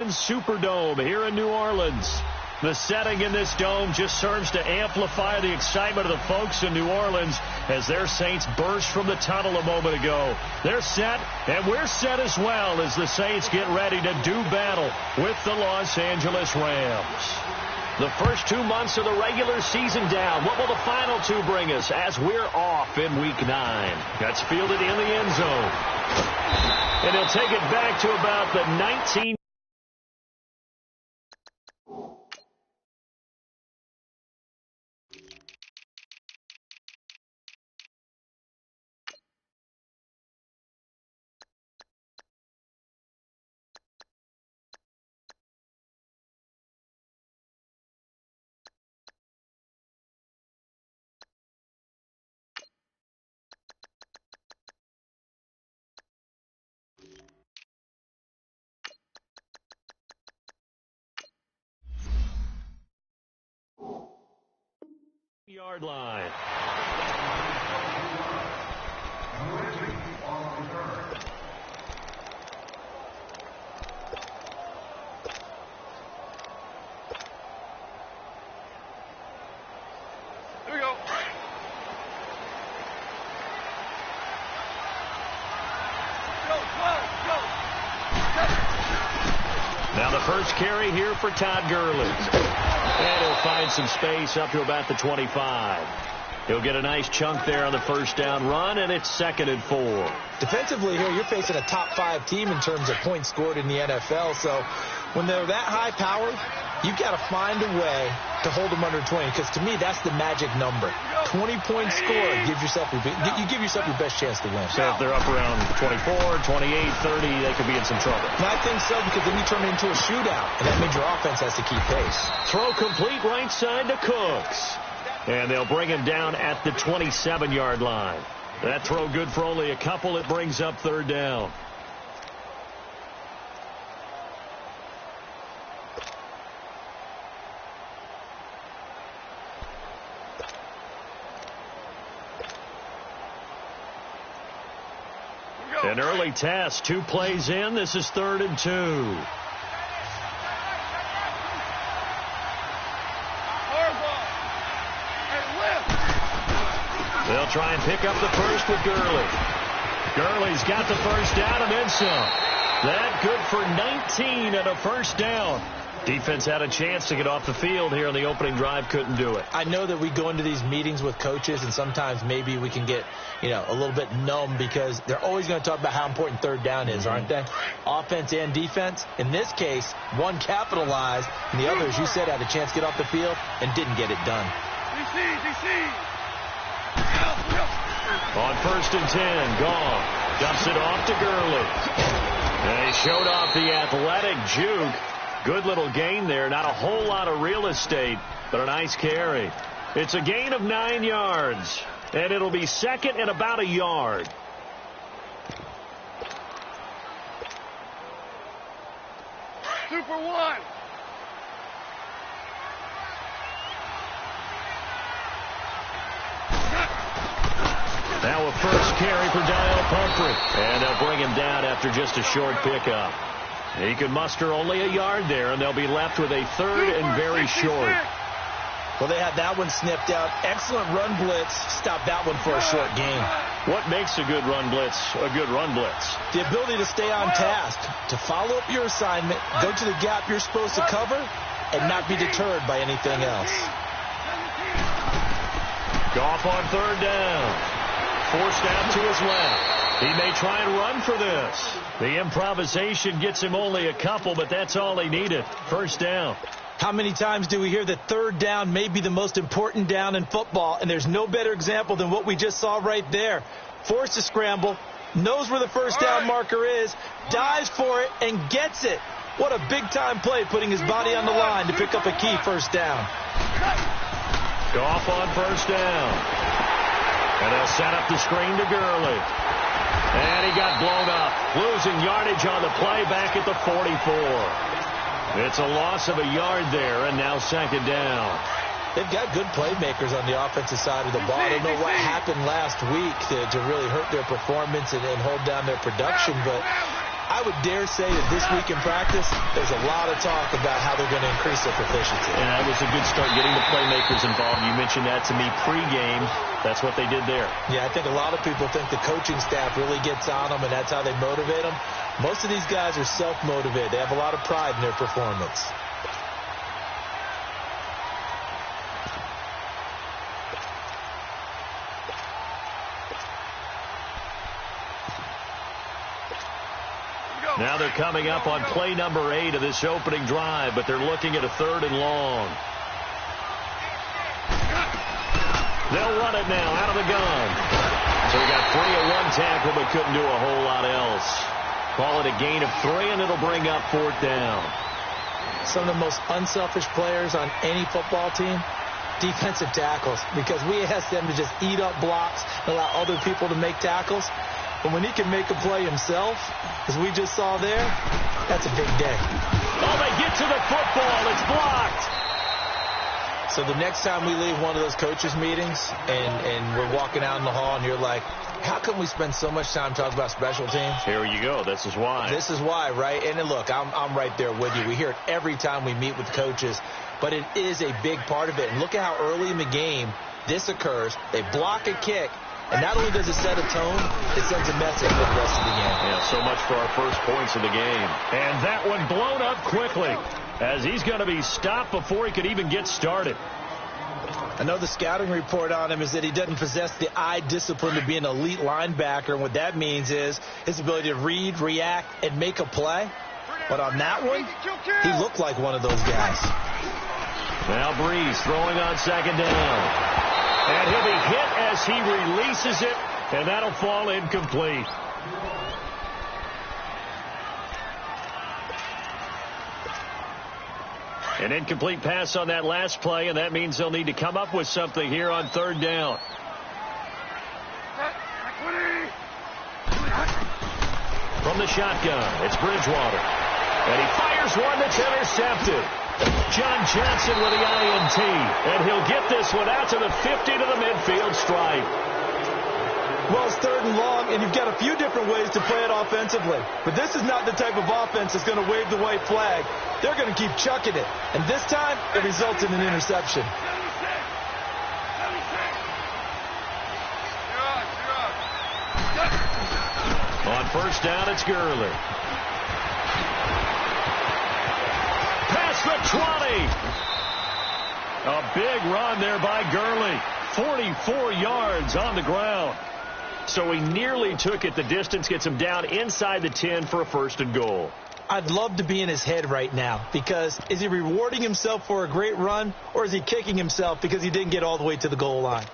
Superdome here in New Orleans. The setting in this dome just serves to amplify the excitement of the folks in New Orleans as their Saints burst from the tunnel a moment ago. They're set, and we're set as well as the Saints get ready to do battle with the Los Angeles Rams. The first 2 months of the regular season down. What will the final two bring us as we're off in Week 9? That's fielded in the end zone. And he'll take it back to about the 19- yard line. Here we go. Go. Now the first carry here for Todd Gurley. And he'll find some space up to about the 25. He'll get a nice chunk there on the first down run, and it's 2nd and 4. Defensively here, you're facing a top 5 team in terms of points scored in the NFL. So when they're that high powered, you've got to find a way to hold them under 20. Because to me, that's the magic number. 20 points scored gives yourself you give yourself your best chance to win. So if they're up around 24, 28, 30, they could be in some trouble. And I think so, because then you turn it into a shootout, and that means your offense has to keep pace. Throw complete right side to Cooks. And they'll bring him down at the 27-yard line. That throw good for only a couple. It brings up 3rd down. An early test, 2 plays in. This is 3rd and 2. They'll try and pick up the first with Gurley. Gurley's got the first down and then some. That good for 19 and a first down. Defense had a chance to get off the field here on the opening drive, couldn't do it. I know that we go into these meetings with coaches, and sometimes maybe we can get, a little bit numb because they're always going to talk about how important 3rd down is, aren't they? Offense and defense. In this case, one capitalized, and the other, as you said, had a chance to get off the field and didn't get it done. DC. On 1st and 10, gone. Dumps it off to Gurley. And he showed off the athletic juke. Good little gain there. Not a whole lot of real estate, but a nice carry. It's a gain of 9 yards, and it'll be 2nd and about a yard. Super 1. Now a first carry for Daniel Pumphrey. And they'll bring him down after just a short pickup. He can muster only a yard there, and they'll be left with a 3rd and very short. Well, they had that one snipped out. Excellent run blitz. Stop that one for a short gain. What makes a good run blitz a good run blitz? The ability to stay on task, to follow up your assignment, go to the gap you're supposed to cover, and not be deterred by anything else. Goff on 3rd down. Forced out to his left. He may try and run for this. The improvisation gets him only a couple, but that's all he needed. First down. How many times do we hear that 3rd down may be the most important down in football, and there's no better example than what we just saw right there. Forced to scramble, knows where the first down marker is, dives for it, and gets it. What a big-time play, putting his body on the line to pick up a key first down. Goff on 1st down. And they'll set up the screen to Gurley. And he got blown up, losing yardage on the play back at the 44. It's a loss of a yard there, and now 2nd down. They've got good playmakers on the offensive side of the ball. I don't know what happened last week to really hurt their performance and hold down their production, but I would dare say that this week in practice, there's a lot of talk about how they're going to increase their proficiency. And that was a good start, getting the playmakers involved. You mentioned that to me pregame. That's what they did there. Yeah, I think a lot of people think the coaching staff really gets on them, and that's how they motivate them. Most of these guys are self-motivated. They have a lot of pride in their performance. Now they're coming up on play number 8 of this opening drive, but they're looking at a 3rd and long. They'll run it now out of the gun. So he got free of one tackle but couldn't do a whole lot else. Call it a gain of 3, and it'll bring up 4th down. Some of the most unselfish players on any football team, defensive tackles, because we ask them to just eat up blocks and allow other people to make tackles. But when he can make a play himself, as we just saw there, that's a big day. Oh, they get to the football. It's blocked. So the next time we leave one of those coaches' meetings and we're walking out in the hall and you're like, how come we spend so much time talking about special teams? Here you go. This is why. This is why, right? And look, I'm right there with you. We hear it every time we meet with coaches, but it is a big part of it. And look at how early in the game this occurs. They block a kick. And not only does it set a tone, it sends a message for the rest of the game. Yeah, so much for our first points of the game. And that one blown up quickly as he's going to be stopped before he could even get started. I know the scouting report on him is that he doesn't possess the eye discipline to be an elite linebacker. And what that means is his ability to read, react, and make a play. But on that one, he looked like one of those guys. Now Breeze throwing on 2nd down. And he'll be hit as he releases it, and that'll fall incomplete. An incomplete pass on that last play, and that means they'll need to come up with something here on 3rd down. From the shotgun, it's Bridgewater. And he fires one that's intercepted. John Johnson with the INT, and he'll get this one out to the 50 to the midfield stripe. Well, it's 3rd and long, and you've got a few different ways to play it offensively. But this is not the type of offense that's going to wave the white flag. They're going to keep chucking it. And this time, it results in an interception. On 1st down, it's Gurley. Past the 20. A big run there by Gurley. 44 yards on the ground. So he nearly took it the distance, gets him down inside the 10 for a 1st and goal. I'd love to be in his head right now, because is he rewarding himself for a great run, or is he kicking himself because he didn't get all the way to the goal line?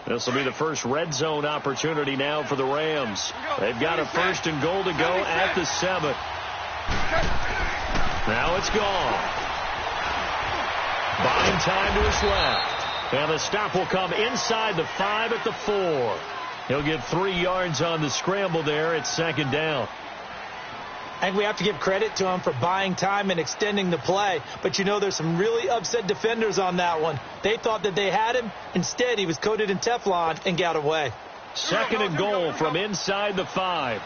This will be the first red zone opportunity now for the Rams. They've got a 1st and goal to go at the 7. Now it's gone. Buying time to his left. And the stop will come inside the 5 at the 4. He'll get 3 yards on the scramble there at 2nd down. I think we have to give credit to him for buying time and extending the play. But, you know, there's some really upset defenders on that one. They thought that they had him. Instead, he was coated in Teflon and got away. 2nd and goal from inside the 5.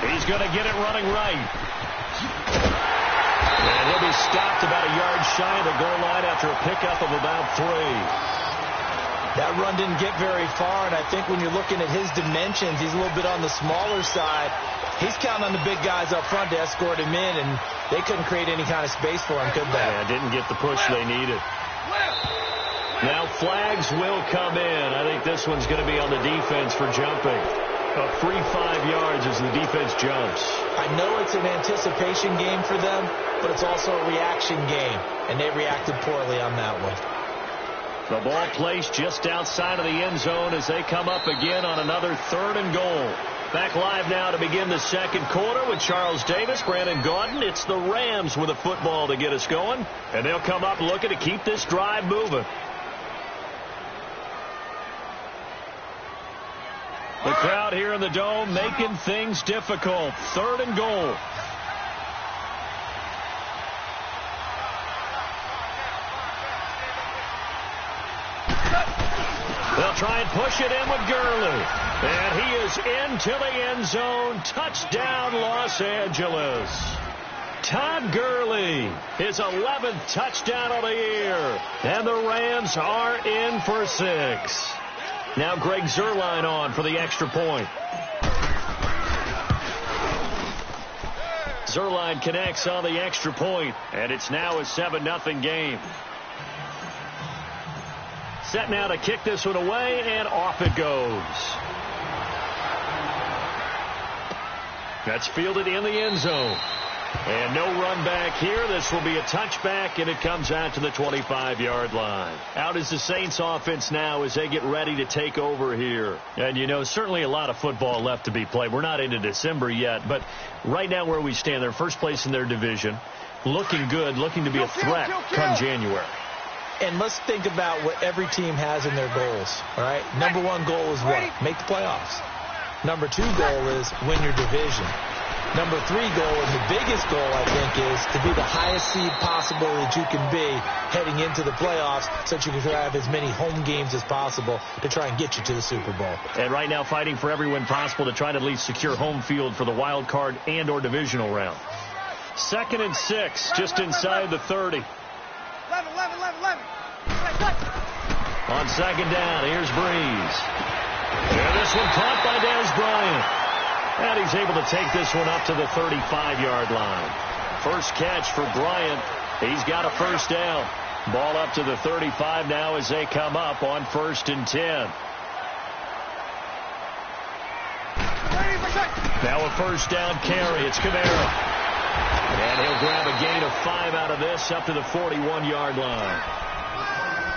He's going to get it running right. And he'll be stopped about a yard shy of the goal line after a pickup of about 3. That run didn't get very far, and I think when you're looking at his dimensions, he's a little bit on the smaller side. He's counting on the big guys up front to escort him in, and they couldn't create any kind of space for him, could they? Yeah, didn't get the push they needed. Now flags will come in. I think this one's going to be on the defense for jumping. A free 5 yards as the defense jumps. I know it's an anticipation game for them, but it's also a reaction game, and they reacted poorly on that one. The ball placed just outside of the end zone as they come up again on another 3rd and goal. Back live now to begin the 2nd quarter with Charles Davis, Brandon Gaudin. It's the Rams with a football to get us going, and they'll come up looking to keep this drive moving. The crowd here in the Dome making things difficult. 3rd and goal. They'll try and push it in with Gurley. And he is into the end zone. Touchdown, Los Angeles. Todd Gurley, his 11th touchdown of the year. And the Rams are in for 6. Now Greg Zuerlein on for the extra point. Zuerlein connects on the extra point, and it's now a 7-0 game. Set now to kick this one away, and off it goes. That's fielded in the end zone. And no run back here. This will be a touchback, and it comes out to the 25-yard line. Out is the Saints offense now as they get ready to take over here. And, you know, certainly a lot of football left to be played. We're not into December yet, but right now where we stand, they're first place in their division, looking good, looking to be a threat come January. And let's think about what every team has in their goals, all right? Number 1 goal is what? Make the playoffs. Number 2 goal is win your division. Number 3 goal, and the biggest goal, I think, is to be the highest seed possible that you can be heading into the playoffs so that you can have as many home games as possible to try and get you to the Super Bowl. And right now fighting for every win possible to try to at least secure home field for the wild card and or divisional round. 2nd and 6, just inside the 30. 11. On 2nd down, here's Breeze. And this one caught by Dez Bryant. And he's able to take this one up to the 35-yard line. First catch for Bryant. He's got a first down. Ball up to the 35 now as they come up on 1st and 10. Now a first down carry. It's Kamara. And he'll grab a gain of 5 out of this up to the 41-yard line.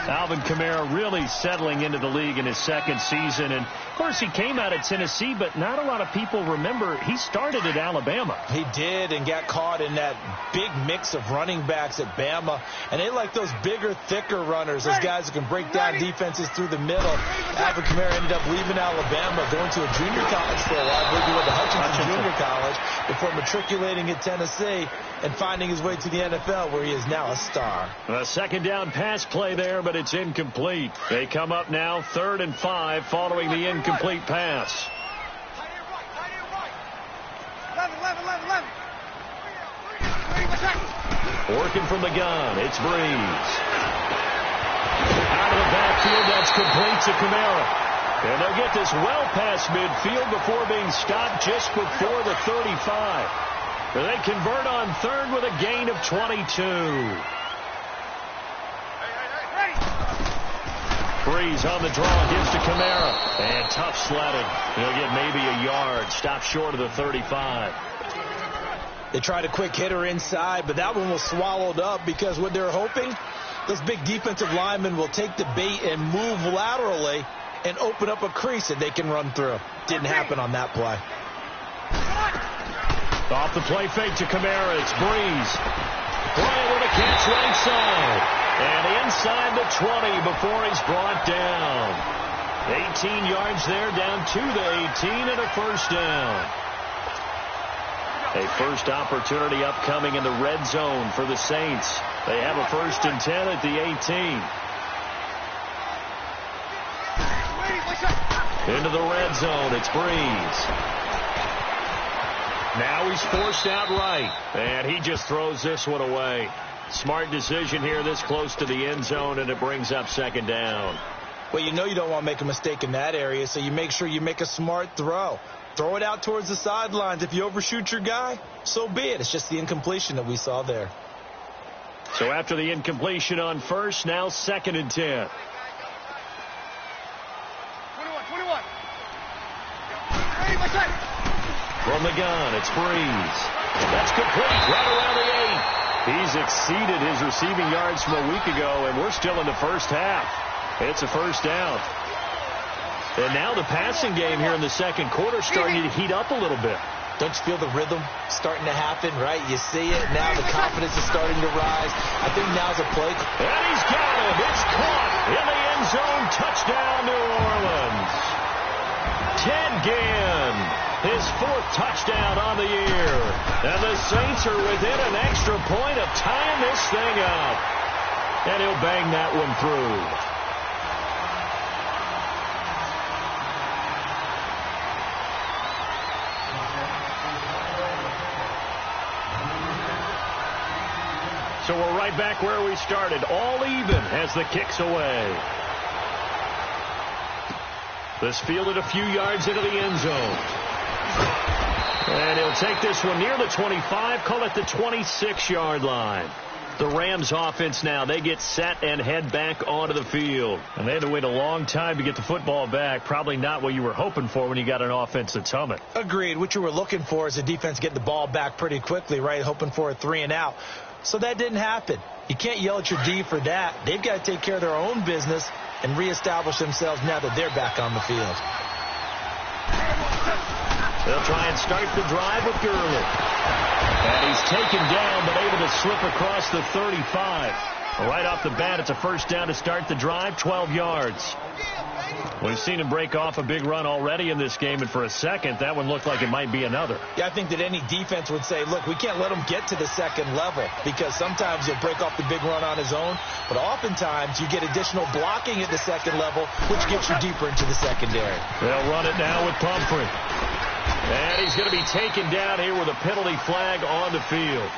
Alvin Kamara really settling into the league in his 2nd season. And, of course, he came out at Tennessee, but not a lot of people remember he started at Alabama. He did, and got caught in that big mix of running backs at Bama. And they like those bigger, thicker runners, those guys who can break down defenses through the middle. Alvin Kamara ended up leaving Alabama, going to a junior college for a while. Maybe went to Hutchinson Junior College before matriculating at Tennessee and finding his way to the NFL, where he is now a star. A 2nd down pass play there, but it's incomplete. They come up now 3rd and 5 following the incomplete pass. 11. Working from the gun, it's Breeze. Out of the backfield, that's complete to Kamara. And they'll get this well past midfield before being stopped just before the 35. They convert on 3rd with a gain of 22. Breeze on the draw, gives to Kamara. And tough sledding. He'll get maybe a yard. Stop short of the 35. They tried a quick hitter inside, but that one was swallowed up because what they're hoping, those big defensive linemen will take the bait and move laterally and open up a crease that they can run through. Didn't happen on that play. Off the play fake to Kamara, it's Breeze. Bryant with a catch right side. And inside the 20 before he's brought down. 18 yards there, down to the 18 and a first down. A first opportunity upcoming in the red zone for the Saints. They have a 1st and 10 at the 18. Into the red zone, it's Breeze. Now he's forced out right, and he just throws this one away. Smart decision here this close to the end zone, and it brings up 2nd down. Well, you know you don't want to make a mistake in that area, so you make sure you make a smart throw. Throw it out towards the sidelines. If you overshoot your guy, so be it. It's just the incompletion that we saw there. So after the incompletion on 1st, now 2nd and 10. 21. From the gun, it's Breeze. That's complete right around the 8. He's exceeded his receiving yards from a week ago, and we're still in the first half. It's a first down. And now the passing game here in the 2nd quarter starting to heat up a little bit. Don't you feel the rhythm starting to happen, right? You see it. Now the confidence is starting to rise. I think now's a play. And he's got him. It's caught in the end zone. Touchdown, New Orleans. Ted Ginn, his 4th touchdown on the year. And the Saints are within an extra point of tying this thing up. And he'll bang that one through. So we're right back where we started, all even as the kick's away. This fielded a few yards into the end zone. And he'll take this one near the 25, call it the 26-yard line. The Rams offense now, they get set and head back onto the field. And they had to wait a long time to get the football back. Probably not what you were hoping for when you got an offense that's humming. Agreed. What you were looking for is a defense getting the ball back pretty quickly, right? Hoping for a 3-and-out. So that didn't happen. You can't yell at your D for that. They've got to take care of their own business and reestablish themselves now that they're back on the field. They'll try and start the drive with Gurley. And he's taken down, but able to slip across the 35. Right off the bat, it's a first down to start the drive, 12 yards. We've seen him break off a big run already in this game, and for a second, that one looked like it might be another. Yeah, I think that any defense would say, look, we can't let him get to the second level, because sometimes he'll break off the big run on his own, but oftentimes you get additional blocking at the second level, which gets you deeper into the secondary. They'll run it now with Pumphrey. And he's going to be taken down here with a penalty flag on the field.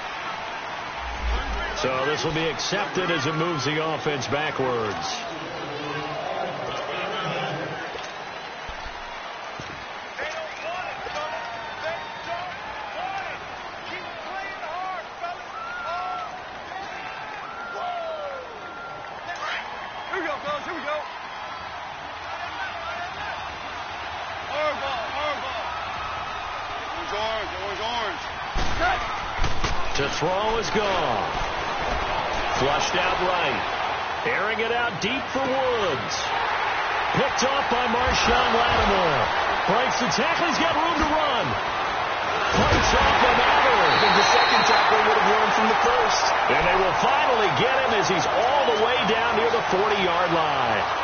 So this will be accepted as it moves the offense backwards. To throw is gone. Flushed out right. Airing it out deep for Woods. Picked off by Marshawn Lattimore. Breaks the tackle. He's got room to run. Punch off the matter. I think the second tackle would have learned from the first. And they will finally get him as he's all the way down near the 40-yard line.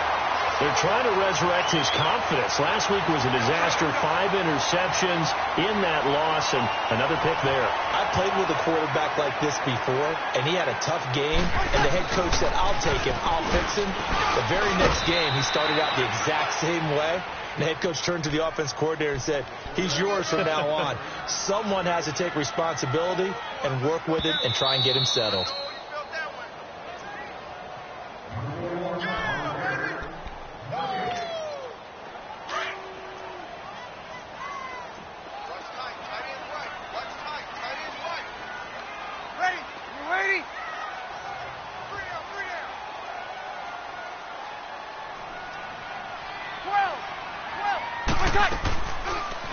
They're trying to resurrect his confidence. Last week was a disaster. 5 interceptions in that loss, and another pick there. I played with a quarterback like this before, and he had a tough game, and the head coach said, I'll take him, I'll fix him. The very next game, he started out the exact same way. And the head coach turned to the offense coordinator and said, he's yours from now on. Someone has to take responsibility and work with him and try and get him settled.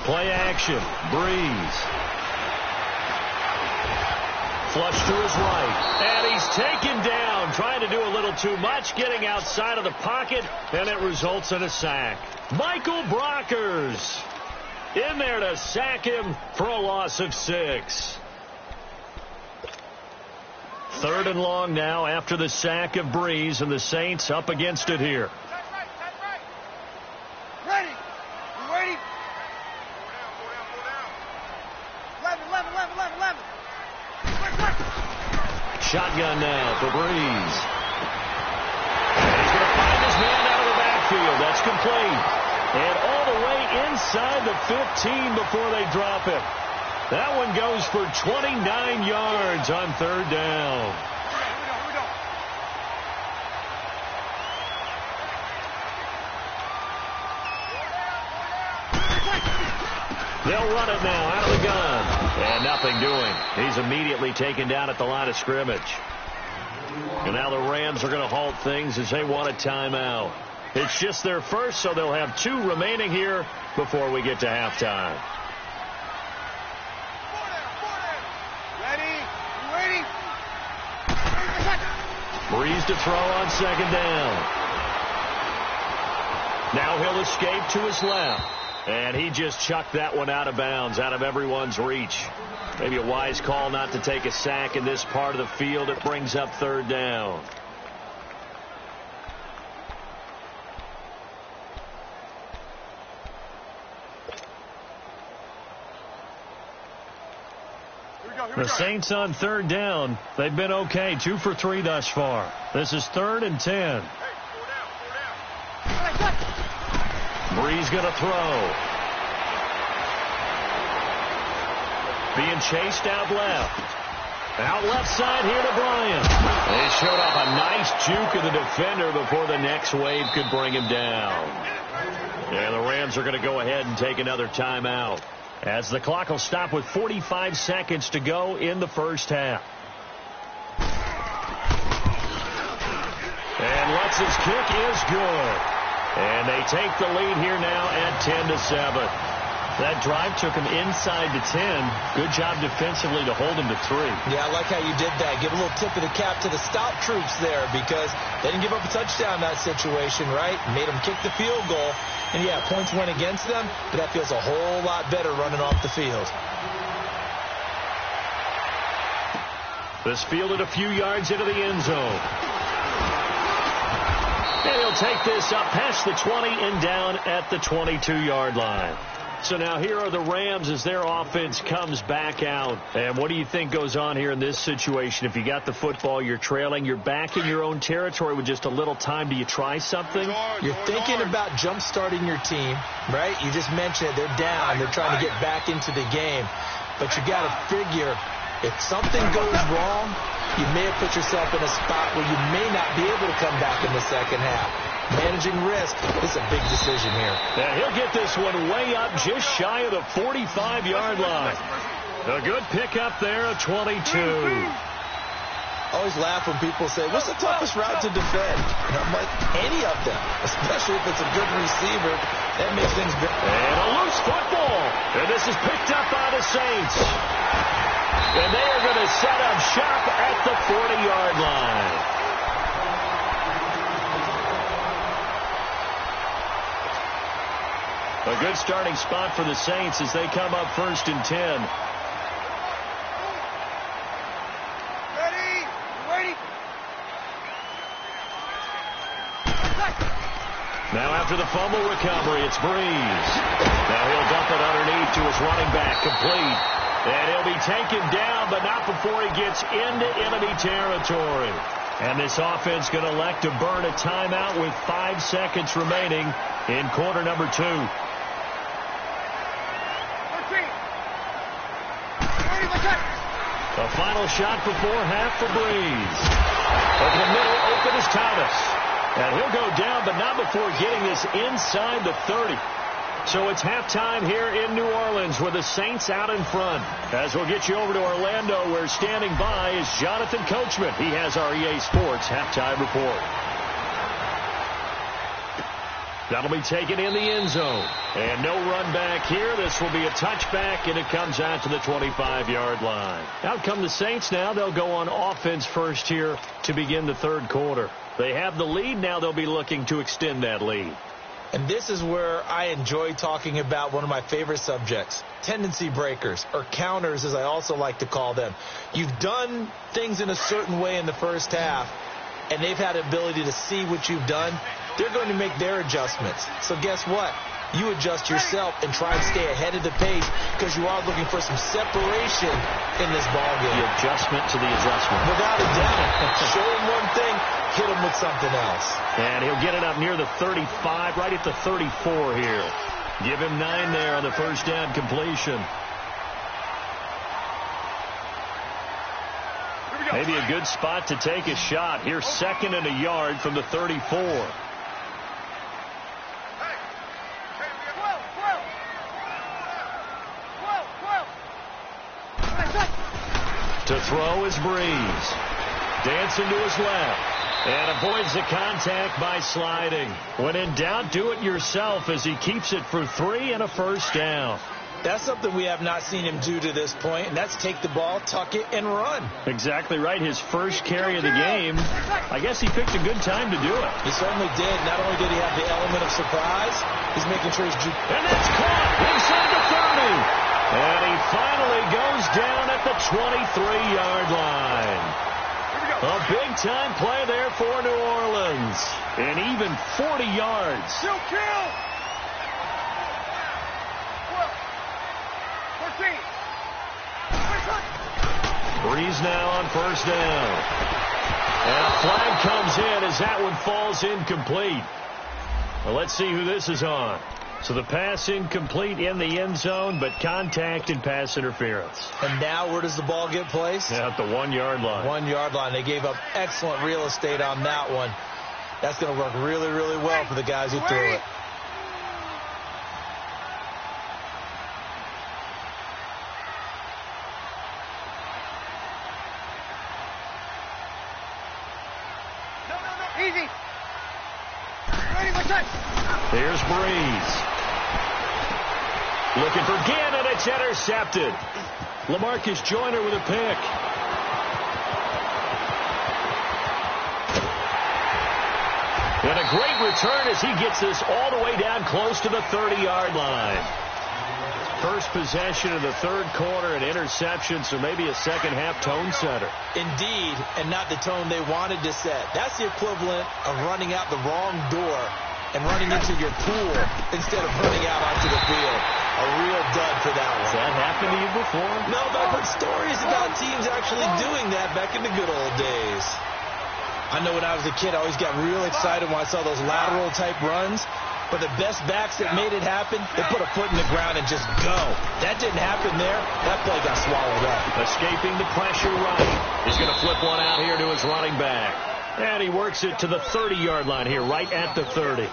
Play action. Breeze. Flush to his right. And he's taken down. Trying to do a little too much. Getting outside of the pocket. And it results in a sack. Michael Brockers in there to sack him for a loss of 6. 3rd and long now after the sack of Breeze. And the Saints up against it here. Shotgun now for Breeze. And he's going to find his man out of the backfield. That's complete. And all the way inside the 15 before they drop it. That one goes for 29 yards on 3rd down. They'll run it now out of the gun. And nothing doing. He's immediately taken down at the line of scrimmage. And now the Rams are going to halt things as they want a timeout. It's just their first, so they'll have 2 remaining here before we get to halftime. Breeze to throw on 2nd down. Now he'll escape to his left. And he just chucked that one out of bounds, out of everyone's reach. Maybe a wise call not to take a sack in this part of the field. It brings up 3rd down. The Saints on third down. They've been okay, 2 for 3 thus far. This is 3rd and 10. Bree's going to throw. Being chased out left. Out left side here to Bryant. They showed off a nice juke of the defender before the next wave could bring him down. And the Rams are going to go ahead and take another timeout, as the clock will stop with 45 seconds to go in the first half. And Lutz's kick is good. And they take the lead here now at 10-7. That drive took him inside the 10. Good job defensively to hold him to 3. Yeah, I like how you did that. Give a little tip of the cap to the stout troops there, because they didn't give up a touchdown in that situation, right? Made them kick the field goal. And, yeah, points went against them, but that feels a whole lot better running off the field. This fielded a few yards into the end zone. And he'll take this up past the 20 and down at the 22-yard line. So now here are the Rams as their offense comes back out. And what do you think goes on here in this situation? If you got the football, you're trailing, you're back in your own territory with just a little time. Do you try something? You're thinking about jump-starting your team, right? You just mentioned it. They're down. They're trying to get back into the game. But you got to figure, if something goes wrong, you may have put yourself in a spot where you may not be able to come back in the second half. Managing risk, this is a big decision here. And he'll get this one way up just shy of the 45-yard line. A good pickup there at 22. I always laugh when people say, what's the toughest route to defend? And I'm like, any of them, especially if it's a good receiver. That makes things better. And a loose football. And this is picked up by the Saints. And they are going to set up shop at the 40-yard line. A good starting spot for the Saints as they come up 1st and 10. Ready? Ready? Now after the fumble recovery, it's Breeze. Now he'll dump it underneath to his running back, complete. And he'll be taken down, but not before he gets into enemy territory. And this offense going to elect to burn a timeout with 5 seconds remaining in quarter number 2. The final shot before half for Breeze. Over the middle, open is Thomas. And he'll go down, but not before getting this inside the 30. So it's halftime here in New Orleans with the Saints out in front. As we'll get you over to Orlando, where standing by is Jonathan Coachman. He has our EA Sports halftime report. That'll be taken in the end zone. And no run back here. This will be a touchback, and it comes out to the 25-yard line. Out come the Saints now. They'll go on offense first here to begin the third quarter. They have the lead. Now they'll be looking to extend that lead. And this is where I enjoy talking about one of my favorite subjects, tendency breakers, or counters, as I also like to call them. You've done things in a certain way in the first half, and they've had the ability to see what you've done. They're going to make their adjustments. So guess what? You adjust yourself and try and stay ahead of the pace, because you are looking for some separation in this ballgame. The adjustment to the adjustment. Without a doubt. Show him one thing, hit him with something else. And he'll get it up near the 35, right at the 34 here. Give him 9 there on the first down completion. Maybe a good spot to take a shot. Here's 2nd and a yard from the 34. To throw is Breeze. Dancing to his left. And avoids the contact by sliding. When in doubt, do it yourself as he keeps it for 3 and a first down. That's something we have not seen him do to this point, and that's take the ball, tuck it, and run. Exactly right. His first carry of the game. I guess he picked a good time to do it. He certainly did. Not only did he have the element of surprise, he's making sure he's... And that's caught inside the 30. And he finally goes down at the 23-yard line. A big-time play there for New Orleans. And even 40 yards. Kill! 12, 14, 21. Breeze now on first down. And a flag comes in as that one falls incomplete. Well, let's see who this is on. So the pass incomplete in the end zone, but contact and pass interference. And now where does the ball get placed? Yeah, at the 1 yard line. 1 yard line. They gave up excellent real estate on that one. That's going to work really, really well for the guys who threw it. Easy. Ready for touch. Here's Breeze. Looking for Ginn, and it's intercepted. LaMarcus Joyner with a pick. And a great return as he gets this all the way down close to the 30-yard line. First possession of the third quarter, an interception, so maybe a second-half tone setter. Indeed, and not the tone they wanted to set. That's the equivalent of running out the wrong door and running into your pool instead of running out onto the field. A real dud for that one. Has that happened to you before? No, but I've heard stories about teams actually doing that back in the good old days. I know when I was a kid, I always got real excited when I saw those lateral-type runs. But the best backs that made it happen, they put a foot in the ground and just go. That didn't happen there. That play got swallowed up. Escaping the pressure rush. He's going to flip one out here to his running back. And he works it to the 30-yard line here, right at the 30.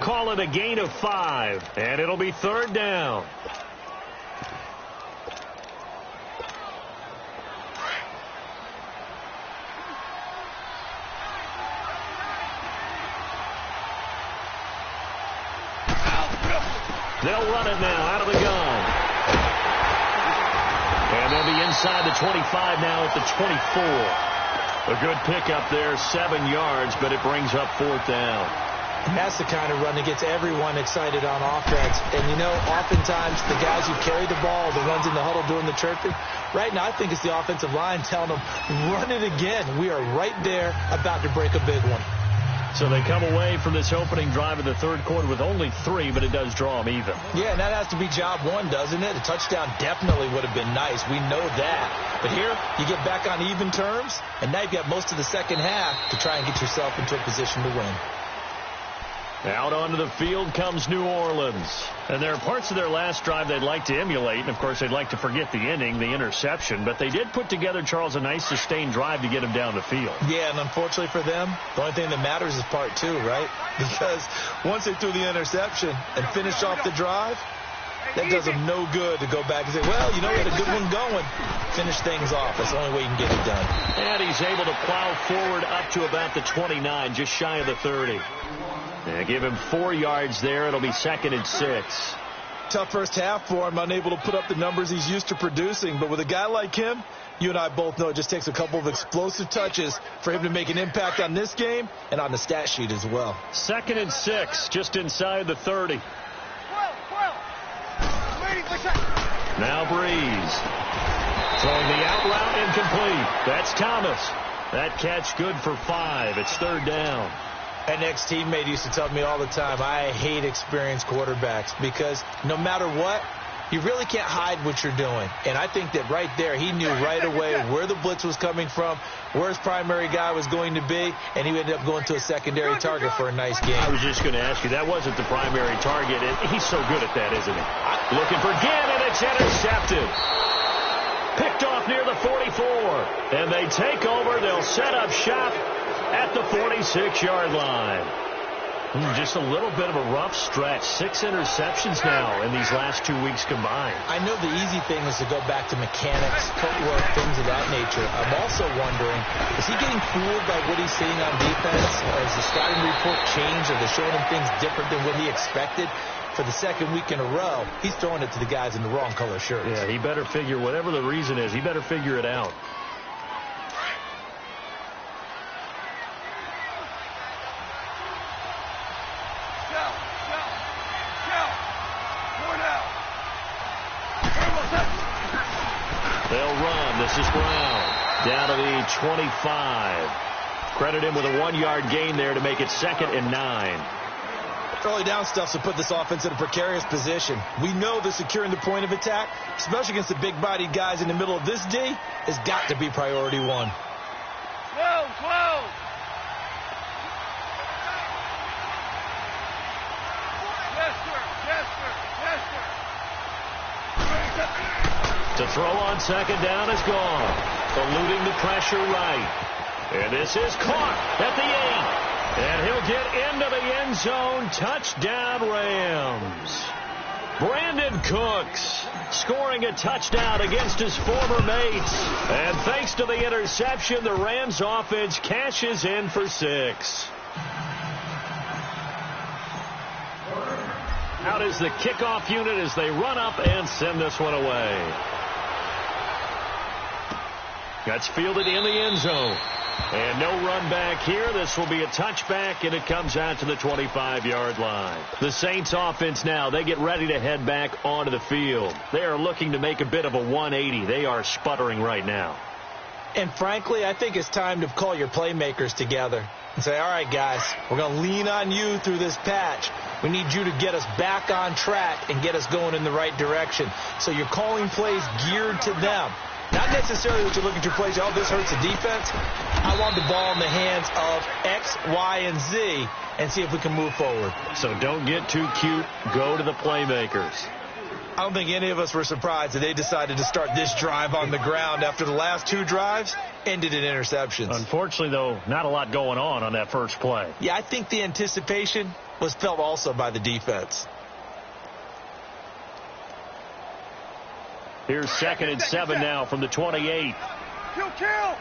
Call it a gain of 5, and it'll be third down. They'll run it now out of the gun. And they'll be inside the 25 now at the 24. A good pickup there, 7 yards, but it brings up fourth down. And that's the kind of run that gets everyone excited on offense. And, you know, oftentimes the guys who carry the ball, the ones in the huddle doing the chirping, right now I think it's the offensive line telling them, run it again. We are right there about to break a big one. So they come away from this opening drive of the third quarter with only 3, but it does draw them even. Yeah, and that has to be job one, doesn't it? A touchdown definitely would have been nice. We know that. But here, you get back on even terms, and now you've got most of the second half to try and get yourself into a position to win. Out onto the field comes New Orleans. And there are parts of their last drive they'd like to emulate. And, of course, they'd like to forget the inning, the interception. But they did put together, Charles, a nice sustained drive to get him down the field. Yeah, and unfortunately for them, the only thing that matters is part 2, right? Because once they threw the interception and finished off the drive, that does them no good to go back and say, well, you know, we had a good one going. Finish things off. That's the only way you can get it done. And he's able to plow forward up to about the 29, just shy of the 30. Yeah, give him 4 yards there. It'll be 2nd and 6. Tough first half for him, unable to put up the numbers he's used to producing. But with a guy like him, you and I both know it just takes a couple of explosive touches for him to make an impact on this game and on the stat sheet as well. 2nd and 6, just inside the 30. Now Breeze. Throwing the out route incomplete. That's Thomas. That catch good for 5. It's third down. An ex-teammate used to tell me all the time, I hate experienced quarterbacks because no matter what, you really can't hide what you're doing. And I think that right there, he knew right away where the blitz was coming from, where his primary guy was going to be, and he ended up going to a secondary target for a nice game. I was just going to ask you, that wasn't the primary target. He's so good at that, isn't he? Looking for Ginn, and it's intercepted. Picked off near the 44. And they take over. They'll set up shop at the 46-yard line. Just a little bit of a rough stretch. 6 interceptions now in these last 2 weeks combined. I know the easy thing is to go back to mechanics, footwork, things of that nature. I'm also wondering, is he getting fooled by what he's seeing on defense? Or has the scouting report changed? Are they showing him things different than what he expected? For the second week in a row, he's throwing it to the guys in the wrong color shirts. Yeah, he better figure, whatever the reason is, he better figure it out. They'll run. This is Brown. Down to the 25. Credit him with a 1-yard gain there to make it 2nd and 9. Early down stuff to put this offense in a precarious position. We know that securing the point of attack, especially against the big-bodied guys in the middle of this D, has got to be priority one. Whoa! To throw on second down is gone. Eluding the pressure right. And this is caught at the 8. And he'll get into the end zone. Touchdown, Rams. Brandon Cooks scoring a touchdown against his former mates. And thanks to the interception, the Rams offense cashes in for 6. Out is the kickoff unit as they run up and send this one away. That's fielded in the end zone. And no run back here. This will be a touchback, and it comes out to the 25-yard line. The Saints offense now, they get ready to head back onto the field. They are looking to make a bit of a 180. They are sputtering right now. And frankly, I think it's time to call your playmakers together and say, all right, guys, we're going to lean on you through this patch. We need you to get us back on track and get us going in the right direction. So you're calling plays geared to them. Not necessarily that you're looking to plays, oh, this hurts the defense. I want the ball in the hands of X, Y, and Z and see if we can move forward. So don't get too cute. Go to the playmakers. I don't think any of us were surprised that they decided to start this drive on the ground after the last 2 drives ended in interceptions. Unfortunately, though, not a lot going on that first play. Yeah, I think the anticipation was felt also by the defense. Here's 2nd and 7 now from the 28. Kill!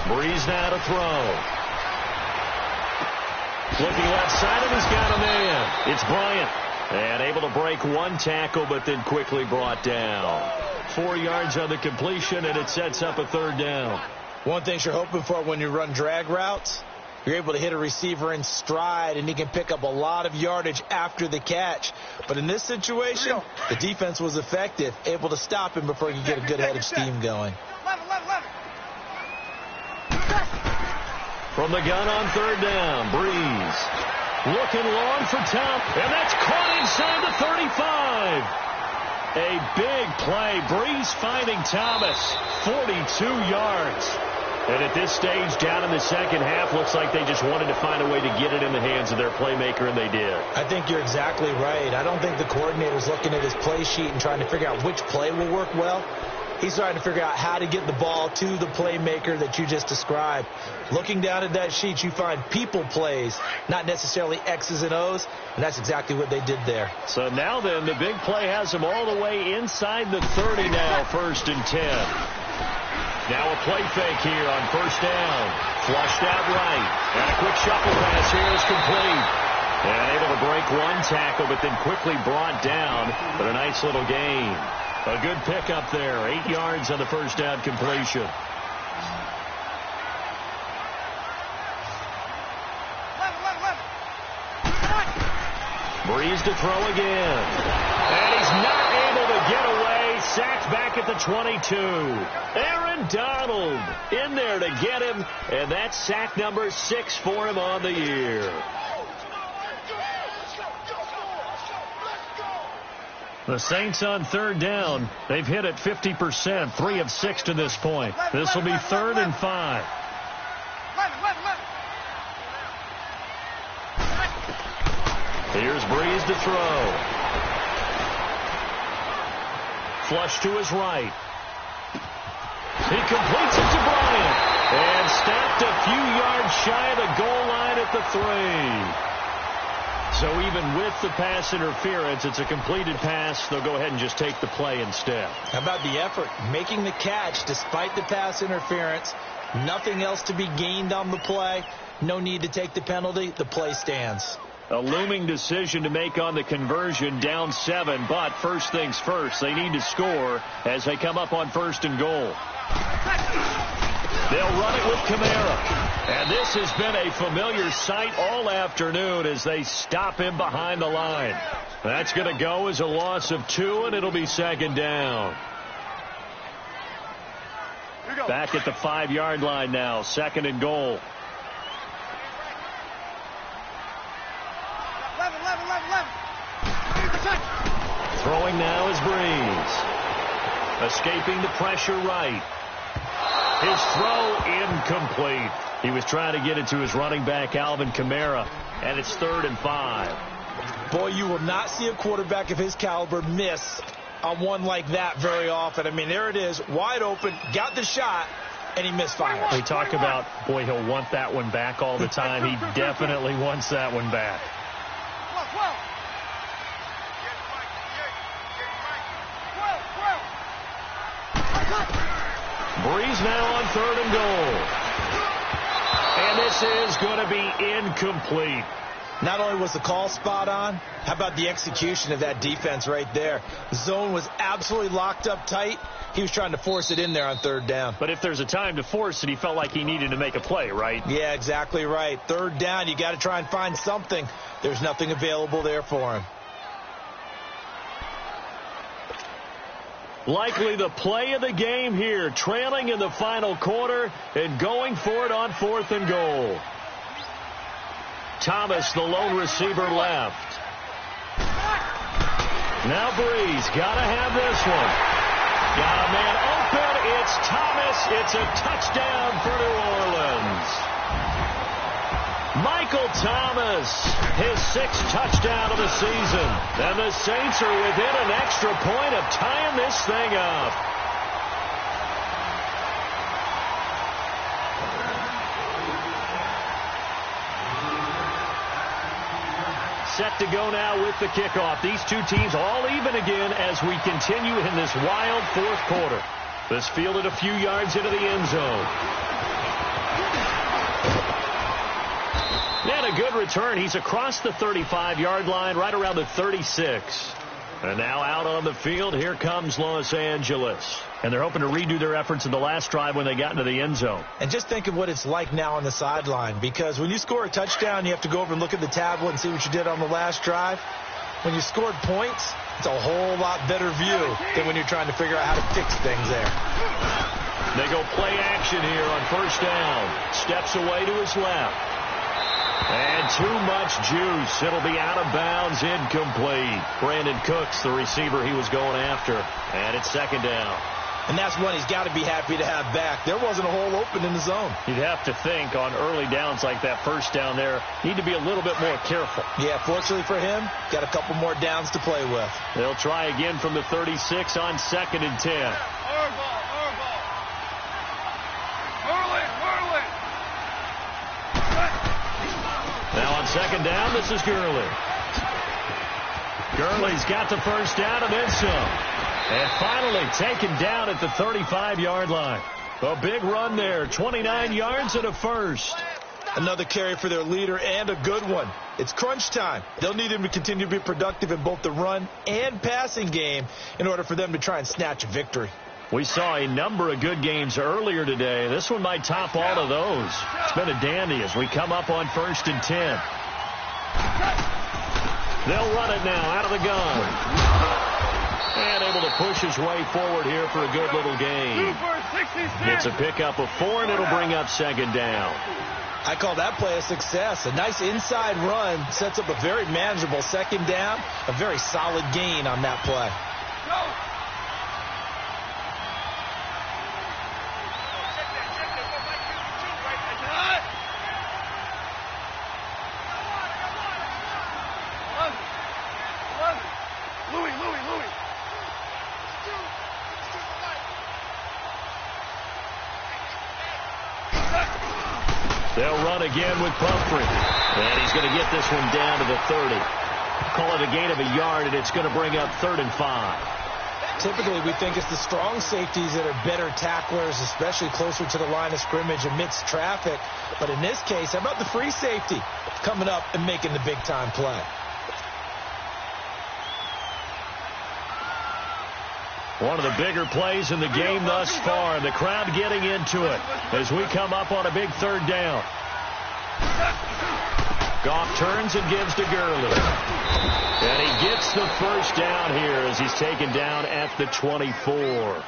Breeze now to throw. Looking left side, and he's got a man. It's Bryant. And able to break 1 tackle, but then quickly brought down. 4 yards on the completion, and it sets up a 3rd down. One thing you're hoping for when you run drag routes, you're able to hit a receiver in stride, and he can pick up a lot of yardage after the catch. But in this situation, the defense was effective, able to stop him before he could get a good head of steam going. From the gun on 3rd down, Breeze. Looking long for Tom, and that's caught inside the 35. A big play. Breeze finding Thomas, 42 yards. And at this stage, down in the second half, looks like they just wanted to find a way to get it in the hands of their playmaker, and they did. I think you're exactly right. I don't think the coordinator's looking at his play sheet and trying to figure out which play will work well. He's trying to figure out how to get the ball to the playmaker that you just described. Looking down at that sheet, you find people plays, not necessarily X's and O's, and that's exactly what they did there. So now then, the big play has them all the way inside the 30 now, 1st and 10. Now a play fake here on 1st down. Flushed out right. And a quick shuffle pass here is complete. And able to break 1 tackle, but then quickly brought down. But a nice little gain. A good pickup there. 8 yards on the 1st down completion. Breeze to throw again. And he's not able to get away. Sacked back at the 22. Aaron Donald in there to get him. And that's sack number 6 for him on the year. The Saints on 3rd down. They've hit it 50%, 3 of 6 to this point. This will be 3rd and 5. Here's Breeze to throw. Flush to his right. He completes it to Bryant. And stopped a few yards shy of the goal line at the 3. So even with the pass interference, it's a completed pass. They'll go ahead and just take the play instead. How about the effort? Making the catch despite the pass interference. Nothing else to be gained on the play. No need to take the penalty. The play stands. A looming decision to make on the conversion, down 7. But first things first, they need to score as they come up on 1st and goal. They'll run it with Kamara. And this has been a familiar sight all afternoon as they stop him behind the line. That's going to go as a loss of 2, and it'll be 2nd down. Back at the 5-yard line now, 2nd and goal. 11. Throwing now is Breeze. Escaping the pressure right. His throw incomplete. He was trying to get it to his running back, Alvin Kamara, and it's 3rd and 5. Boy, you will not see a quarterback of his caliber miss on one like that very often. I mean, there it is, wide open, got the shot, and he misfired. We talk about, boy, he'll want that one back all the time. He definitely wants that one back. Breeze now on 3rd and goal. And this is going to be incomplete. Not only was the call spot on, how about the execution of that defense right there? The zone was absolutely locked up tight. He was trying to force it in there on 3rd down. But if there's a time to force it, he felt like he needed to make a play, right? Yeah, exactly right. 3rd down, you got to try and find something. There's nothing available there for him. Likely the play of the game here, trailing in the final quarter and going for it on 4th and goal. Thomas, the lone receiver, left. Now Breeze, got to have this one. Got a man open. It's Thomas. It's a touchdown for New Orleans. Michael Thomas, his 6th touchdown of the season. And the Saints are within an extra point of tying this thing up. Set to go now with the kickoff. These two teams all even again as we continue in this wild 4th quarter. This fielded a few yards into the end zone. And a good return. He's across the 35-yard line, right around the 36. And now out on the field, here comes Los Angeles. And they're hoping to redo their efforts in the last drive when they got into the end zone. And just think of what it's like now on the sideline, because when you score a touchdown, you have to go over and look at the tablet and see what you did on the last drive. When you scored points, it's a whole lot better view than when you're trying to figure out how to fix things there. They go play action here on 1st down. Steps away to his left. And too much juice. It'll be out of bounds, incomplete. Brandon Cooks, the receiver he was going after. And it's 2nd down. And that's one he's got to be happy to have back. There wasn't a hole open in the zone. You'd have to think on early downs like that 1st down there, need to be a little bit more careful. Yeah, fortunately for him, got a couple more downs to play with. They'll try again from the 36 on 2nd and 10. Now on 2nd down, this is Gurley. Gurley's got the 1st down and then some. And finally taken down at the 35-yard line. A big run there, 29 yards and a 1st. Another carry for their leader and a good one. It's crunch time. They'll need him to continue to be productive in both the run and passing game in order for them to try and snatch a victory. We saw a number of good games earlier today. This one might top all of those. It's been a dandy as we come up on 1st and 10. They'll run it now out of the gun. And able to push his way forward here for a good little gain. It's a pickup of 4, and it'll bring up 2nd down. I call that play a success. A nice inside run sets up a very manageable 2nd down. A very solid gain on that play. They'll run again with Pumphrey. And he's going to get this one down to the 30. Call it a gain of a yard, and it's going to bring up 3rd and 5. Typically, we think it's the strong safeties that are better tacklers, especially closer to the line of scrimmage amidst traffic. But in this case, how about the free safety coming up and making the big-time play? One of the bigger plays in the game thus far, and the crowd getting into it as we come up on a big 3rd down. Goff turns and gives to Gurley. And he gets the 1st down here as he's taken down at the 24.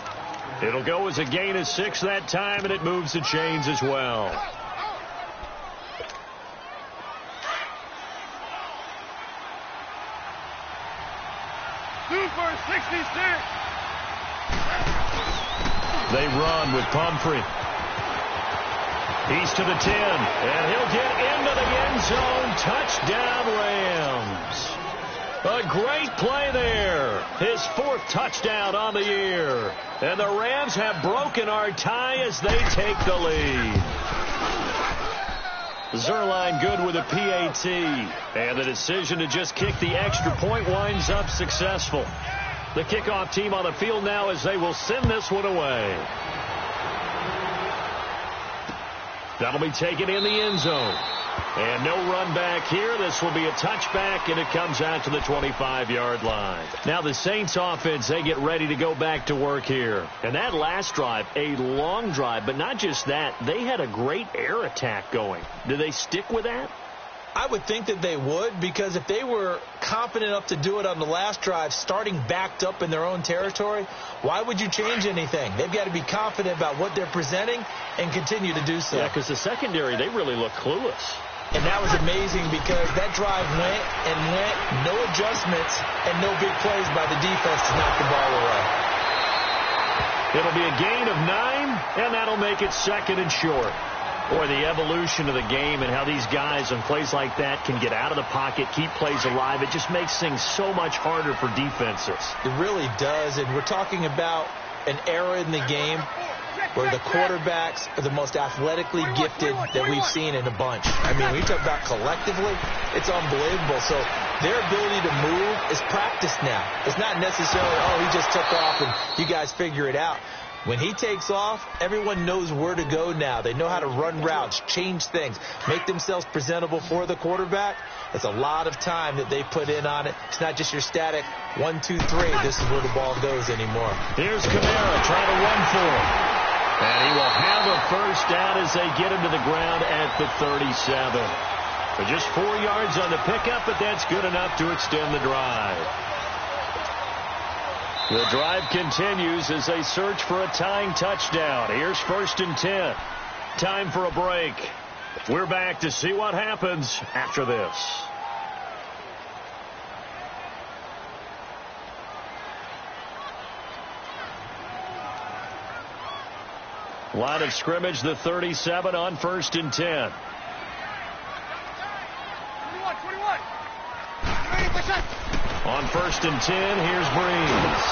It'll go as a gain of 6 that time, and it moves the chains as well. Super 66. They run with Pumphrey. He's to the 10, and he'll get into the end zone. Touchdown, Rams. A great play there. His 4th touchdown on the year. And the Rams have broken our tie as they take the lead. Zerline good with a PAT. And the decision to just kick the extra point winds up successful. The kickoff team on the field now as they will send this one away. That'll be taken in the end zone. And no run back here. This will be a touchback, and it comes out to the 25-yard line. Now the Saints offense, they get ready to go back to work here. And that last drive, a long drive, but not just that. They had a great air attack going. Do they stick with that? I would think that they would, because if they were confident enough to do it on the last drive, starting backed up in their own territory, why would you change anything? They've got to be confident about what they're presenting and continue to do so. Yeah, because the secondary, they really look clueless. And that was amazing because that drive went and went, no adjustments, and no big plays by the defense to knock the ball away. It'll be a gain of 9, and that'll make it 2nd and short. Boy, the evolution of the game and how these guys on plays like that can get out of the pocket, keep plays alive, it just makes things so much harder for defenses. It really does, and we're talking about an era in the game where the quarterbacks are the most athletically gifted that we've seen in a bunch. I mean, when you talk about collectively, it's unbelievable. So their ability to move is practiced now. It's not necessarily, oh, he just took off and you guys figure it out. When he takes off, everyone knows where to go now. They know how to run routes, change things, make themselves presentable for the quarterback. It's a lot of time that they put in on it. It's not just your static 1, 2, 3. This is where the ball goes anymore. Here's Kamara trying to run for him. And he will have a first down as they get him to the ground at the 37. So just 4 yards on the pickup, but that's good enough to extend the drive. The drive continues as they search for a tying touchdown. Here's 1st and 10. Time for a break. We're back to see what happens after this. Line of scrimmage, the 37 on 1st and 10. 21. On 1st and 10, here's Breeze.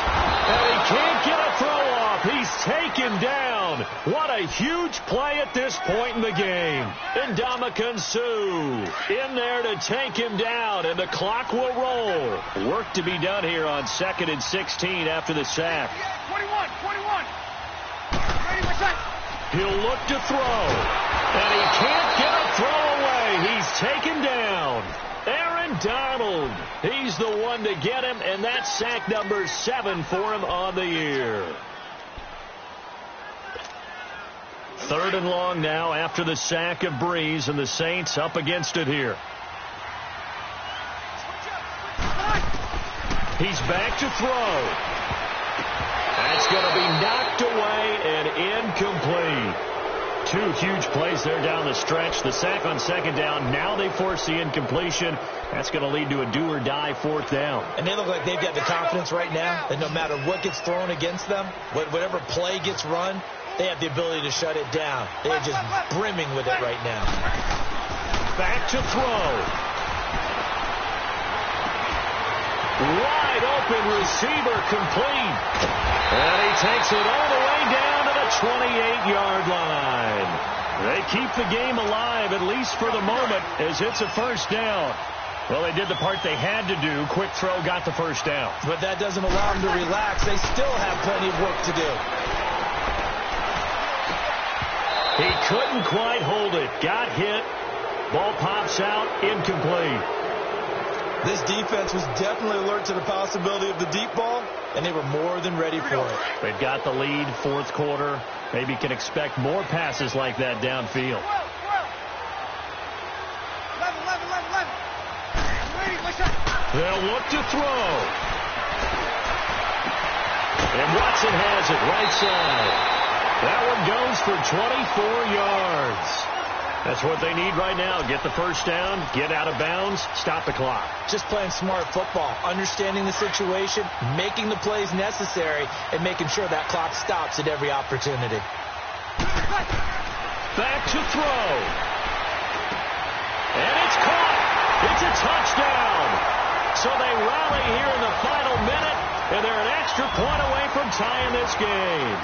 And he can't get a throw off. He's taken down. What a huge play at this point in the game. Ndamukong Suh in there to take him down, and the clock will roll. Work to be done here on 2nd and 16 after the sack. 21. He'll look to throw, and he can't get a throw away. He's taken down. Aaron Donald, he's the one to get him, and that's sack number 7 for him on the year. 3rd and long now after the sack of Breeze, and the Saints up against it here. He's back to throw. That's going to be knocked away and incomplete. 2 huge plays there down the stretch. The sack on 2nd down. Now they force the incompletion. That's going to lead to a do-or-die 4th down. And they look like they've got the confidence right now that no matter what gets thrown against them, whatever play gets run, they have the ability to shut it down. They're just brimming with it right now. Back to throw. Wide open receiver complete. And he takes it all the way down to the 28-yard line. They keep the game alive, at least for the moment, as it's a 1st down. Well, they did the part they had to do. Quick throw got the 1st down. But that doesn't allow them to relax. They still have plenty of work to do. He couldn't quite hold it. Got hit. Ball pops out. Incomplete. This defense was definitely alert to the possibility of the deep ball, and they were more than ready for it. They've got the lead, 4th quarter. Maybe can expect more passes like that downfield. 11. They'll look to throw. And Watson has it right side. That one goes for 24 yards. That's what they need right now. Get the first down, get out of bounds, stop the clock. Just playing smart football, understanding the situation, making the plays necessary, and making sure that clock stops at every opportunity. Back to throw. And it's caught. It's a touchdown. So they rally here in the final minute, and they're an extra point away from tying this game.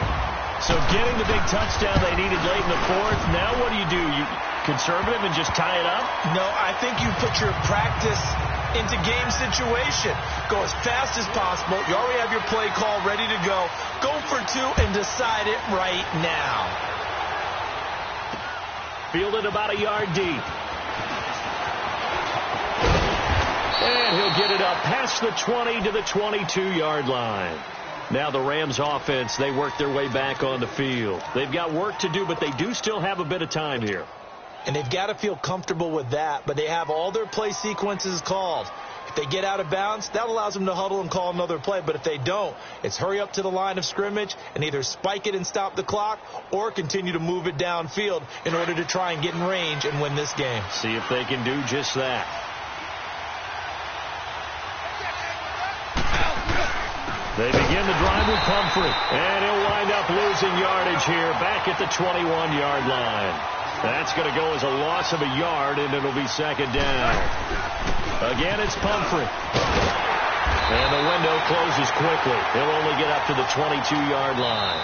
So getting the big touchdown they needed late in the fourth. Now what do? You conservative and just tie it up? No, I think you put your practice into game situation. Go as fast as possible. You already have your play call ready to go. Go for two and decide it right now. Fielded about a yard deep. And he'll get it up past the 20 to the 22-yard line. Now the Rams offense, they work their way back on the field. They've got work to do, but they do still have a bit of time here. And they've got to feel comfortable with that, but they have all their play sequences called. If they get out of bounds, that allows them to huddle and call another play. But if they don't, it's hurry up to the line of scrimmage and either spike it and stop the clock or continue to move it downfield in order to try and get in range and win this game. See if they can do just that. They begin the drive with Pumphrey, and he'll wind up losing yardage here back at the 21-yard line. That's going to go as a loss of a yard, and it'll be second down. Again, it's Pumphrey. And the window closes quickly. He'll only get up to the 22-yard line.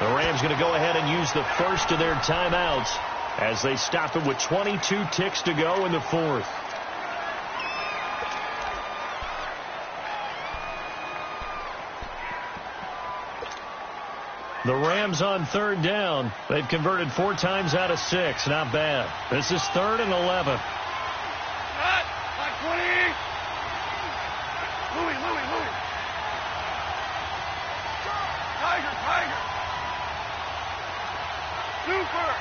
The Rams going to go ahead and use the first of their timeouts as they stop it with 22 ticks to go in the fourth. The Rams on third down. They've converted 4 times out of 6. Not bad. This is 3rd and 11. Hot. Hot 20. Louis. Tiger. Super.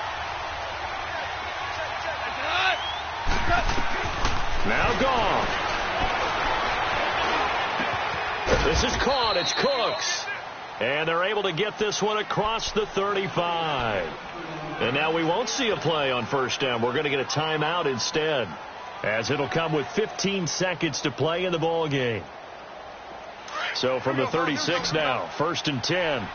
Now gone. This is caught. It's Cooks. And they're able to get this one across the 35. And now we won't see a play on first down. We're going to get a timeout instead, as it'll come with 15 seconds to play in the ball game. So from the 36 now, 1st and 10.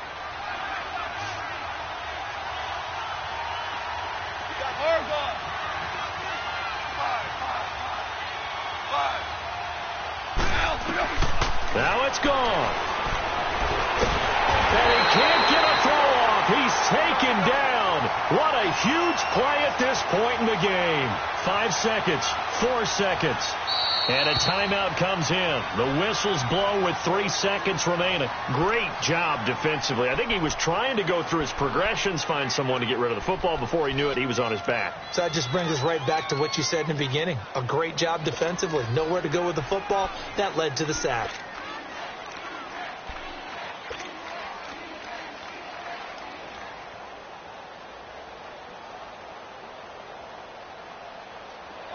Now it's gone. And he can't get a throw off. He's taken down. What a huge play at this point in the game. 5 seconds, 4 seconds. And a timeout comes in. The whistles blow with 3 seconds remaining. Great job defensively. I think he was trying to go through his progressions, find someone to get rid of the football. Before he knew it, he was on his back. So that just brings us right back to what you said in the beginning. A great job defensively. Nowhere to go with the football. That led to the sack.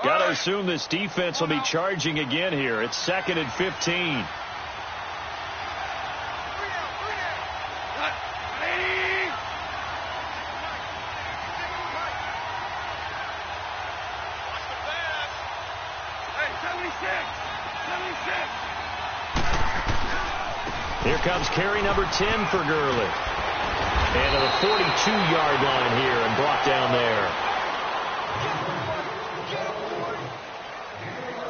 Got to assume this defense will be charging again here. It's 2nd and 15. Here comes carry number 10 for Gurley. And to the 42-yard line here and brought down there.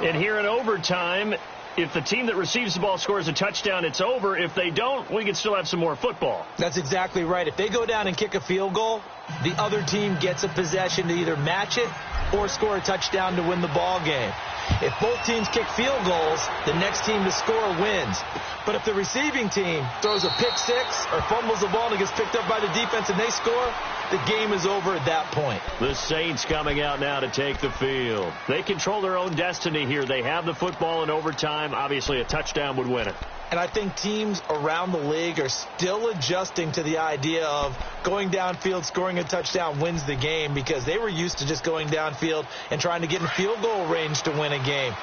And here in overtime, if the team that receives the ball scores a touchdown, it's over. If they don't, we can still have some more football. That's exactly right. If they go down and kick a field goal, the other team gets a possession to either match it or score a touchdown to win the ball game. If both teams kick field goals, the next team to score wins. But if the receiving team throws a pick six or fumbles the ball and it gets picked up by the defense and they score, the game is over at that point. The Saints coming out now to take the field. They control their own destiny here. They have the football in overtime. Obviously, a touchdown would win it. And I think teams around the league are still adjusting to the idea of going downfield, scoring a touchdown wins the game, because they were used to just going downfield and trying to get in field goal range to win a game.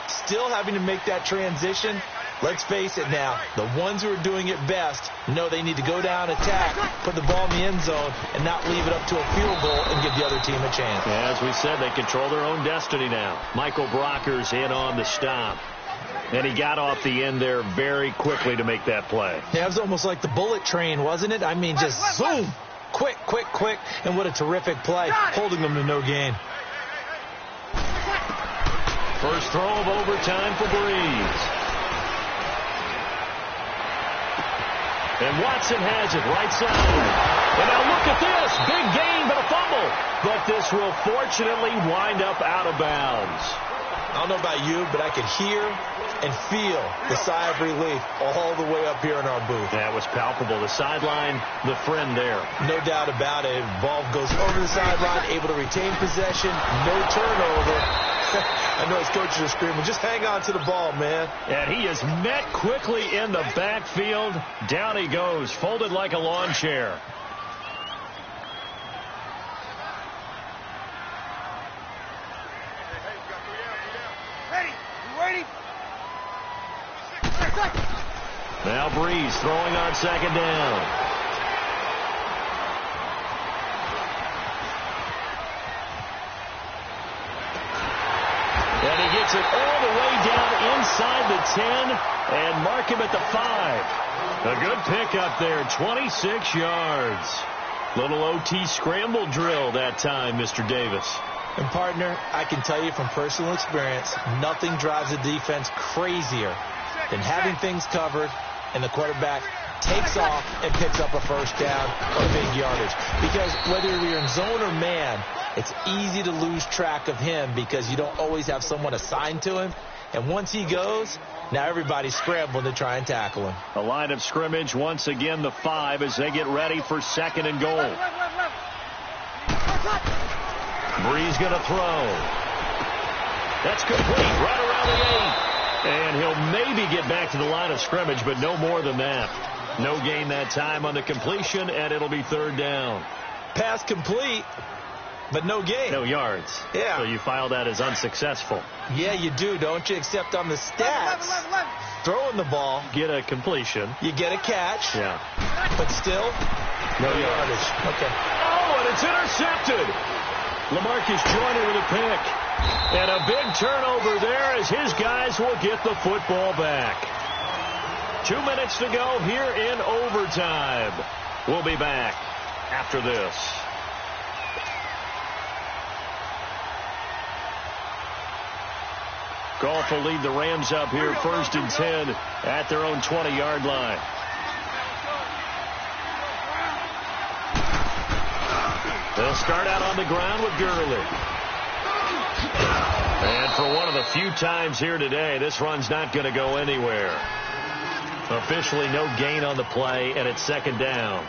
Still having to make that transition, Let's face it now, the ones who are doing it best know they need to go down, attack, put the ball in the end zone, and not leave it up to a field goal and give the other team a chance. Yeah, as we said, they control their own destiny now. Michael Brocker's in on the stop. And he got off the end there very quickly to make that play. Yeah, it was almost like the bullet train, wasn't it? I mean, just zoom, quick, quick, quick, and what a terrific play, holding them to no gain. First throw of overtime for Breeze. And Watson has it right side. And now look at this. Big gain, but a fumble. But this will fortunately wind up out of bounds. I don't know about you, but I could hear and feel the sigh of relief all the way up here in our booth. That was palpable. The sideline, the friend there. No doubt about it. Ball goes over the sideline, able to retain possession, no turnover. I know his coaches are screaming, just hang on to the ball, man. And he is met quickly in the backfield. Down he goes, folded like a lawn chair. Now Breeze throwing on second down. And he gets it all the way down inside the 10 and mark him at the 5. A good pickup there, 26 yards. Little OT scramble drill that time, Mr. Davis. And, partner, I can tell you from personal experience, nothing drives a defense crazier than having things covered and the quarterback takes off and picks up a first down or big yardage. Because whether you're in zone or man, it's easy to lose track of him because you don't always have someone assigned to him. And once he goes, now everybody's scrambling to try and tackle him. The line of scrimmage, once again, the 5 as they get ready for second and goal. Breeze going to throw. That's complete, right around the 8. And he'll maybe get back to the line of scrimmage, but no more than that. No gain that time on the completion, and it'll be third down. Pass complete, but no gain. No yards. Yeah. So you file that as unsuccessful. Yeah, you do, don't you? Except on the stats, throwing the ball. Get a completion. You get a catch. Yeah. But still, no yardage. Okay. Oh, and it's intercepted. LaMarcus Joyner with a pick. And a big turnover there as his guys will get the football back. 2 minutes to go here in overtime. We'll be back after this. Goff will lead the Rams up here first and 10 at their own 20-yard line. They'll start out on the ground with Gurley. And for one of the few times here today, this run's not going to go anywhere. Officially no gain on the play, and it's second down.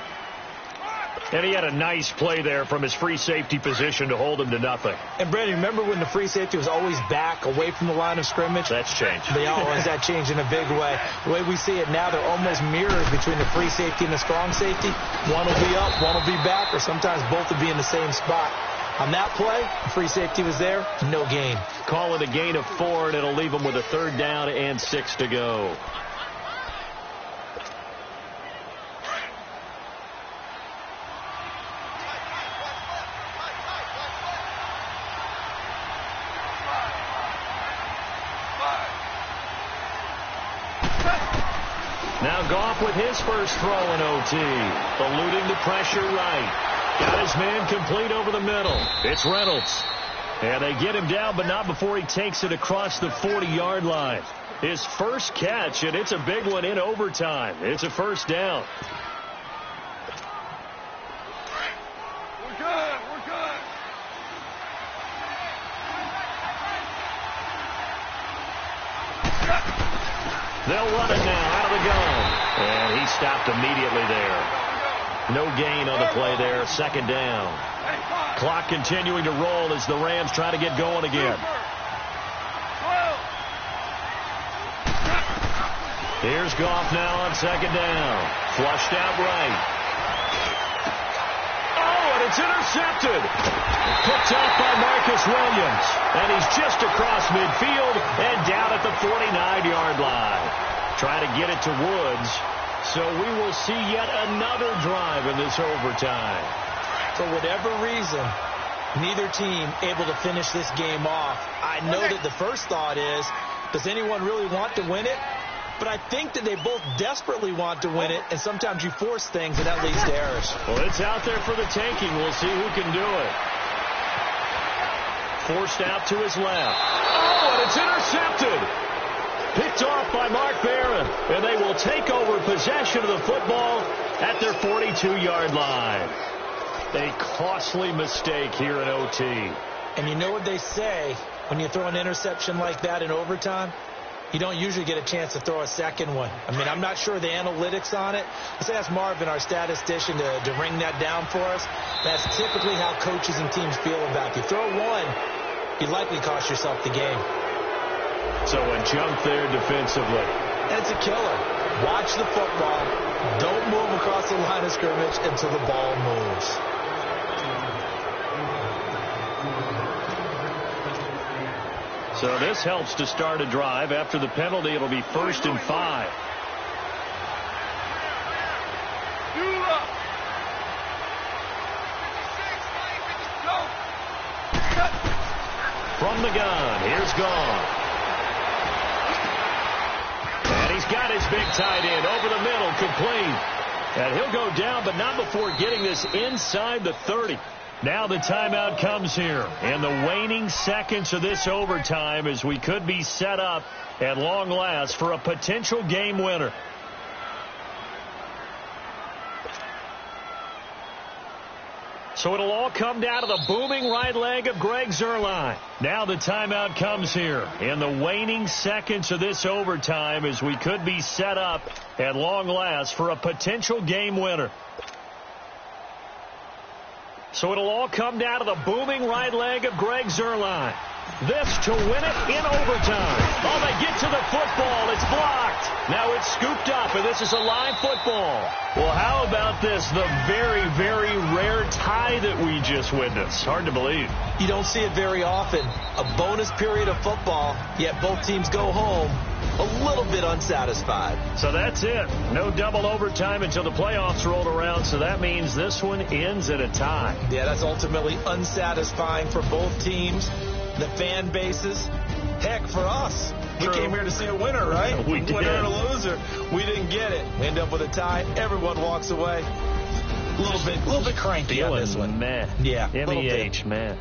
And he had a nice play there from his free safety position to hold him to nothing. And, Brandon, remember when the free safety was always back away from the line of scrimmage? That's changed. They always that changed in a big way. The way we see it now, they're almost mirrors between the free safety and the strong safety. One will be up, one will be back, or sometimes both will be in the same spot. On that play, the free safety was there, no gain. Call it a gain of 4, and it'll leave them with a third down and 6 to go. Now Goff with his first throw in OT. Eluding the pressure right. Got his man complete over the middle. It's Reynolds. And they get him down, but not before he takes it across the 40-yard line. His first catch, and it's a big one in overtime. It's a first down. We're good. We're good. They'll run it now out of the gun. And he stopped immediately there. No gain on the play there. Second down. Clock continuing to roll as the Rams try to get going again. Here's Goff now on second down. Flushed out right. Oh, and it's intercepted. Picked off by Marcus Williams. And he's just across midfield and down at the 49-yard line. Try to get it to Woods. So we will see yet another drive in this overtime. For whatever reason, neither team able to finish this game off. I know that the first thought is, does anyone really want to win it? But I think that they both desperately want to win it, and sometimes you force things, and that leads to errors. Well, it's out there for the taking. We'll see who can do it. Forced out to his left. Oh, and it's intercepted. Picked off by Mark Barron, and they will take over possession of the football at their 42-yard line. A costly mistake here in OT. And you know what they say, when you throw an interception like that in overtime, you don't usually get a chance to throw a second one. I mean, I'm not sure the analytics on it. Let's ask Marvin, our statistician, to ring that down for us. That's typically how coaches and teams feel about it. If you throw one, you likely cost yourself the game. So a jump there defensively. And it's a killer. Watch the football. Don't move across the line of scrimmage until the ball moves. So this helps to start a drive. After the penalty, it'll be 1st and 5. From the gun, here's Gone. And he's got his big tight end over the middle, complete. And he'll go down, but not before getting this inside the 30. Now the timeout comes here. And the waning seconds of this overtime as we could be set up at long last for a potential game winner. So it'll all come down to the booming right leg of Greg Zuerlein. Now the timeout comes here. In the waning seconds of this overtime as we could be set up at long last for a potential game winner. So it'll all come down to the booming right leg of Greg Zuerlein. This to win it in overtime. Oh, they get to the football. It's blocked. Now it's scooped up, and this is a live football. Well, how about this? The very, very rare tie that we just witnessed. Hard to believe. You don't see it very often. A bonus period of football, yet both teams go home a little bit unsatisfied. So that's it. No double overtime until the playoffs rolled around, so that means this one ends at a tie. Yeah, that's ultimately unsatisfying for both teams, the fan bases. Heck, for us. True. We came here to see a winner, right? We did. Winner and a loser. We didn't get it. We end up with a tie. Everyone walks away. A little bit cranky on this one. Man. Yeah. MEH, man.